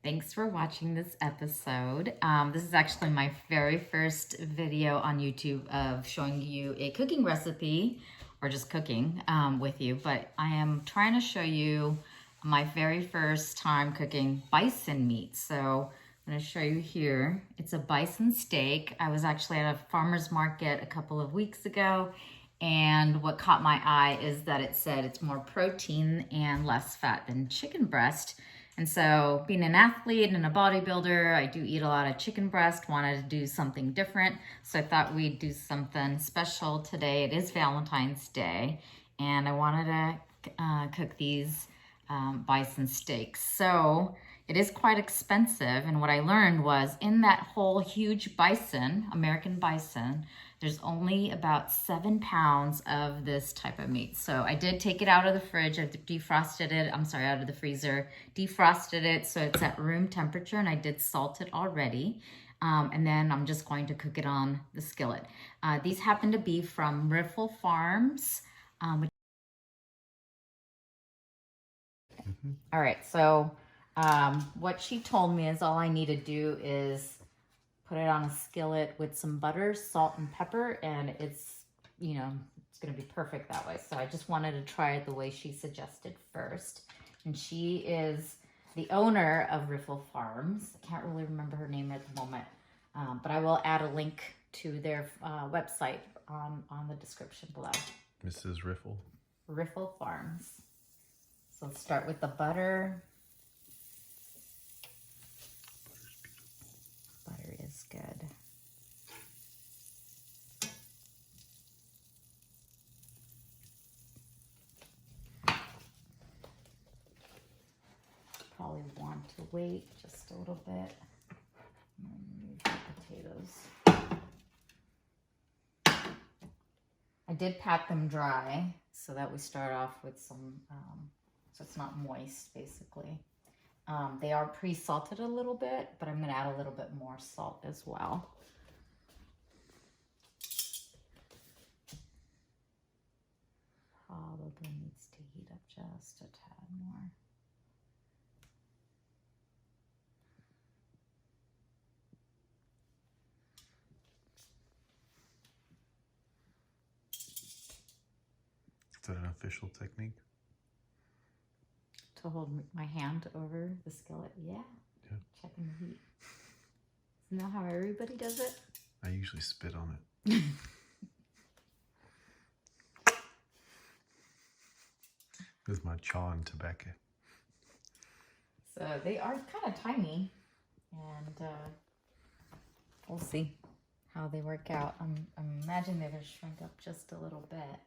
Thanks for watching this episode. This is actually my very first video on YouTube of showing you a cooking recipe or just cooking with you, but I am trying to show you my very first time cooking bison meat. So I'm going to show you here. It's a bison steak. I was actually at a farmer's market a couple of weeks ago, and what caught my eye is that it said it's more protein and less fat than chicken breast. And so being an athlete and a bodybuilder, I do eat a lot of chicken breast, wanted to do something different. So I thought we'd do something special today. It is Valentine's Day, and I wanted to cook these bison steaks. So it is quite expensive. And what I learned was in that whole huge bison, American bison, there's only about 7 pounds of this type of meat. So I did take it out of the fridge. I defrosted it. I'm sorry, out of the freezer. Defrosted it so it's at room temperature, and I did salt it already. And then I'm just going to cook it on the skillet. These happen to be from Riffle Farms. All right, so what she told me is all I need to do is put it on a skillet with some butter, salt, and pepper, and it's, you know, it's gonna be perfect that way. So I just wanted to try it the way she suggested first. And she is the owner of Riffle Farms. I can't really remember her name at the moment, but I will add a link to their website on the description below. Mrs. Riffle. Riffle Farms. So let's start with the butter. Butter is good. Probably want to wait just a little bit. Remove the potatoes. I did pat them dry so that we start off with some, so it's not moist basically. They are pre-salted a little bit, but I'm going to add a little bit more salt as well. Probably needs to heat up just a tad more. Is that an official technique? To hold my hand over the skillet, yeah. Checking the heat. Isn't that how everybody does it? I usually spit on it. With my chaw and tobacco. So they are kind of tiny, and we'll see how they work out. I'm imagining they're going to shrink up just a little bit.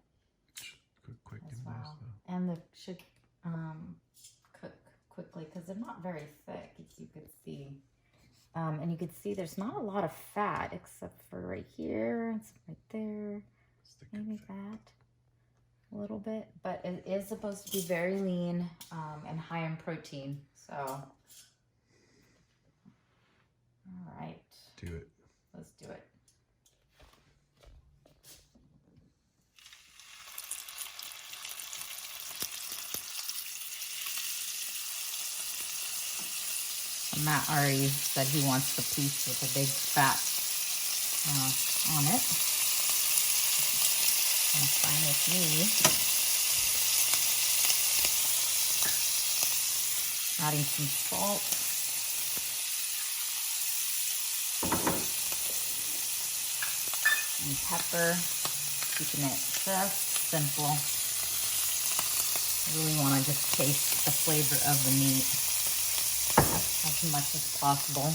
Quick as and well. nice though. And they should cook quickly because they're not very thick, as you could see. And you could see there's not a lot of fat except for right here and right there. Maybe that a little bit, but it is supposed to be very lean and high in protein. So, all right. Do it. Let's do it. Matt already said he wants the piece with the big fat on it. That's fine with me. Adding some salt. And pepper. Keeping it just simple. I really want to just taste the flavor of the meat as much as possible.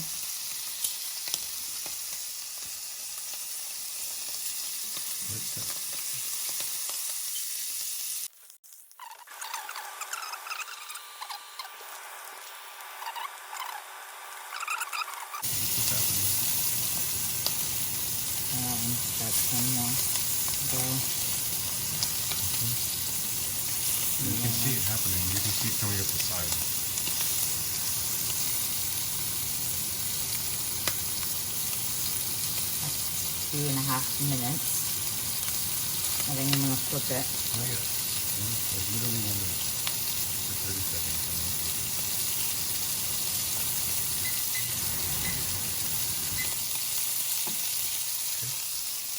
That's one more go. You can see it happening. You can see it coming up the side. That's 2.5 minutes. I think I'm going to flip it. Oh, yeah. It's literally 1 minute. For 30 seconds.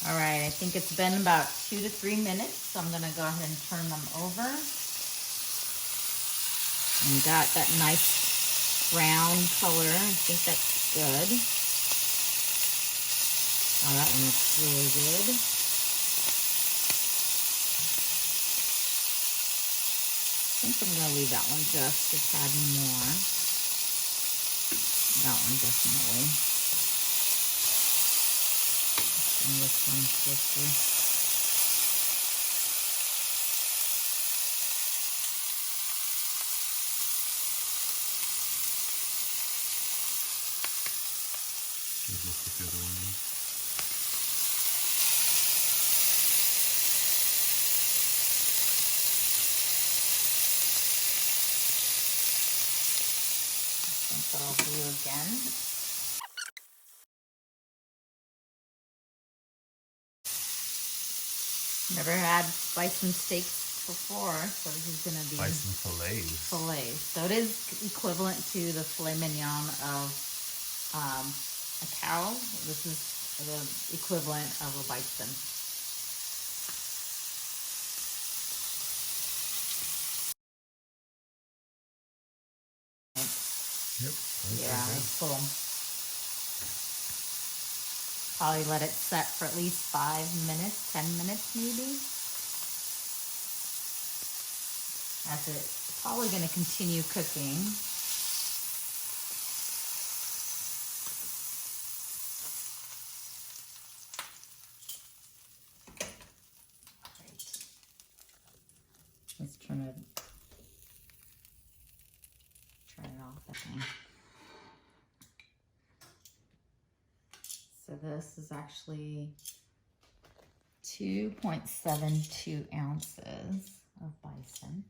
All right, I think it's been about 2 to 3 minutes, so I'm gonna go ahead and turn them over. And got that nice brown color. I think that's good. Oh, that one looks really good. I think I'm gonna leave that one just a tad more. That one definitely. And this one closer. Look at the other one. I think I'll do again. Never had bison steaks before, so this is gonna be Bison fillets. filet. So it is equivalent to the filet mignon of a cow. This is the equivalent of a bison. Yep. Yeah, cool. Probably let it set for at least 5 minutes, 10 minutes maybe. As it's probably going to continue cooking. Right. Let's turn it off, I think. So this is actually 2.72 ounces of bison.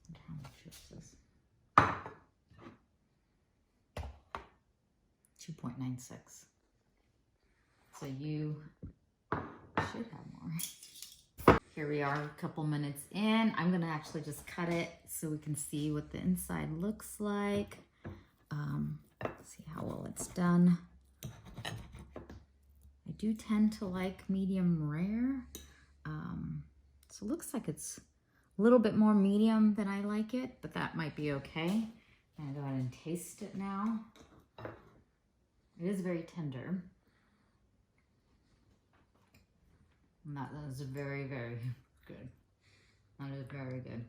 And how much is this? 2.96. So you should have more. Here we are, a couple minutes in. I'm gonna actually just cut it so we can see what the inside looks like. See how well it's done. I do tend to like medium rare. So it looks like it's a little bit more medium than I like it, but that might be okay. I'm gonna go ahead and taste it now. It is very tender. And that is very, very good. That is very good.